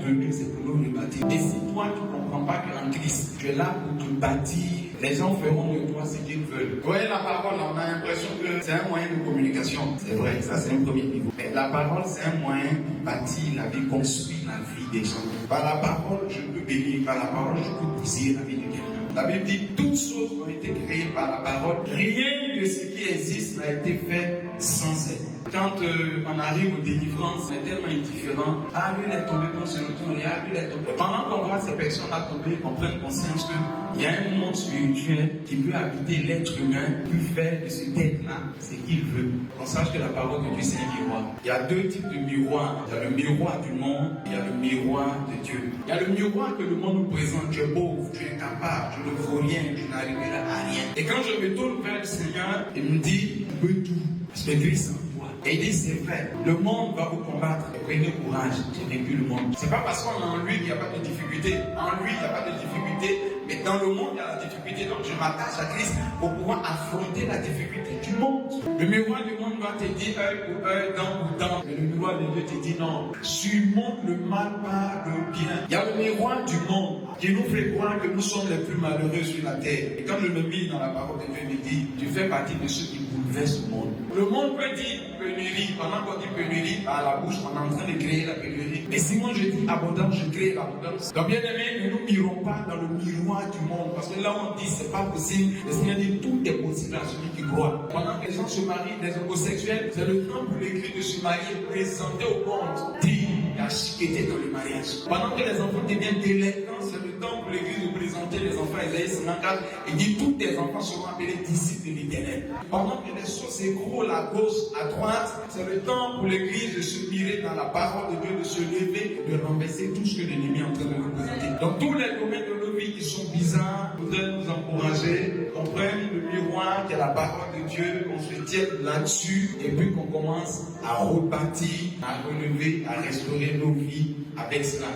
venu, c'est pour nous rebâtir. Et si toi, tu ne comprends pas qu'en Christ, tu es là pour te bâtir, les gens feront de toi ce qu'ils veulent. Vous voyez, la parole, on a l'impression que c'est un moyen de communication. C'est vrai, ça c'est un premier niveau. Mais la parole, c'est un moyen de bâtir la vie, construire la vie des gens. Par la parole, je peux bénir. Par la parole, je peux bousiller la vie de quelqu'un. La Bible dit toutes choses ont été créées par la parole. Rien de ce qui existe n'a été fait sans elle. Quand on arrive aux délivrances, c'est tellement indifférent. Ah, lui, il est tombé dans ce retour, lui, il est tombé. Pendant qu'on voit ces personnes-là tomber, qu'on prenne conscience qu'il y a un monde spirituel qui peut habiter l'être humain, qui peut faire de ce être-là ce qu'il veut. On sache que la parole de Dieu, c'est un miroir. Il y a deux types de miroirs. Il y a le miroir du monde, il y a le miroir de Dieu. Il y a le miroir que le monde nous présente. Tu es pauvre, tu es incapable, tu ne vaux rien, tu n'arriveras à rien. Et quand je me tourne vers le Seigneur, il me dit, tu peux tout. Parce que Dieu est sans toi. Et il dit, c'est vrai, le monde va vous combattre. Prenez courage, j'ai vaincu le monde. C'est pas parce qu'on est en lui qu'il n'y a pas de difficulté. En lui, il n'y a pas de difficulté. Mais dans le monde, il y a la difficulté. Donc je m'attache à Christ pour pouvoir affronter la difficulté du monde. Le miroir du monde va te dire œil pour œil, dent pour dent. Mais le miroir de Dieu te dit non. Surmonte le mal par le bien. Il y a le miroir du monde qui nous fait croire que nous sommes les plus malheureux sur la terre. Et quand je me mets dans la parole de Dieu, il me dit, tu fais partie de ceux qui bouleversent le monde. Le monde peut dire pénurie. Pendant qu'on dit pénurie, à la bouche, on est en train de créer la pénurie. Mais si moi je dis abondance, je crée l'abondance. Donc bien aimé, ne nous mirons pas dans le miroir du monde. Parce que là on dit c'est pas possible. Le Seigneur dit tout est possible à celui qui croit. Pendant que les gens se marient, les homosexuels, c'est le temps pour l'église de se marier, présenter au monde, dire la chiqueté dans le mariage. Pendant que les enfants deviennent délinquants, c'est le temps pour l'église de présenter les enfants. Isaïe 54 et dit tous tes enfants seront appelés disciples de l'Éternel. Pendant que les choses s'écroulent à gauche, à droite, c'est le temps pour l'église de se mirer dans la parole de Dieu, de se lever, de renverser tout ce que l'ennemi est en train de nous présenter. Dans tous les domaines de nos vies qui sont bizarres, je voudrais nous encourager, qu'on prenne le miroir qui est la parole de Dieu, qu'on se tienne là-dessus et puis qu'on commence à rebâtir, à relever, à restaurer nos vies avec cela.